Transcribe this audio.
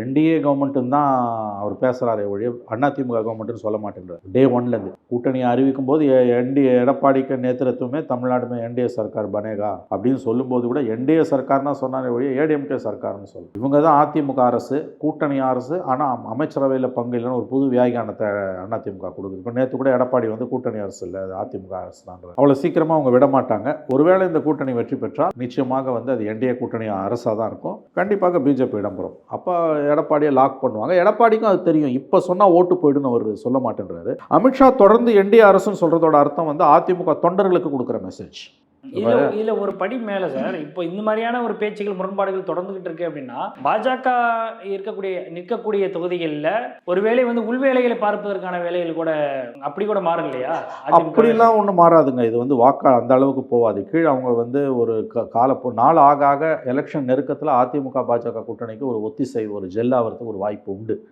NDA கவர்மெண்ட்டுன்னு தான் அவர் பேசுகிறாரே ஒழிய அதிமுக கவர்மெண்ட்டுன்னு சொல்ல மாட்டேங்கிறார். டே ஒன்லேருந்து கூட்டணியை அறிவிக்கும் போது எடப்பாடிக்கு நேத்திரத்துவமே தமிழ்நாடுமே என்டிஏ சர்க்கார் பனேகா அப்படின்னு சொல்லும்போது கூட என்டிஏ சர்க்கார்னா சொன்னாரே ஒழிய ஏடிஎம்கே சர்க்கார்னு சொல்லும். இவங்க தான் அதிமுக அரசு, கூட்டணி அரசு, ஆனால் அமைச்சரவையில் பங்கு இல்லைன்னு ஒரு புது வியாகியானத்தை அதிமுக கொடுக்குது. இப்போ நேற்று கூட எடப்பாடி வந்து கூட்டணி அரசு இல்லை, அது அதிமுக அரசு தான். அவ்வளோ சீக்கிரமாக அவங்க விட மாட்டாங்க. ஒருவேளை இந்த கூட்டணி வெற்றி பெற்றால் நிச்சயமாக வந்து அது என்டிஏ கூட்டணி அரசாக தான் இருக்கும். கண்டிப்பாக பிஜேபி இடம்பெறும். அப்போ எடப்பாடியை லாக் பண்ணுவாங்க. எடப்பாடிக்கும் அது தெரியும். இப்போ சொன்னால் ஓட்டு போயிடுன்னு அவர் சொல்ல மாட்டேன்றாரு. அமித்ஷா தொடர்ந்து என்டிஏ அரசுன்னு சொல்கிறதோட அர்த்தம் வந்து அதிமுக தொண்டர்களுக்கு கொடுக்குற மெசேஜ். இதுல ஒரு படி மேல சார், இப்போ இந்த மாதிரியான ஒரு பேச்சுகள் முரண்பாடுகள் தொடர்ந்துகிட்டு இருக்கு அப்படின்னா, பாஜக நிற்கக்கூடிய தொகுதிகளில் ஒருவேளை வந்து உள்வேலைகளை பார்ப்பதற்கான வேலைகள் கூட அப்படி கூட மாறும் இல்லையா? அப்படிலாம் ஒன்றும் மாறாதுங்க. இது வந்து வாக்கா அந்த அளவுக்கு போகாது. கீழே அவங்க வந்து ஒரு நாள் ஆக எலெக்ஷன் நெருக்கத்தில் அதிமுக பாஜக கூட்டணிக்கு ஒரு ஒத்திசைவு, ஒரு ஜெல் ஆகிறதுக்கு ஒரு வாய்ப்பு உண்டு.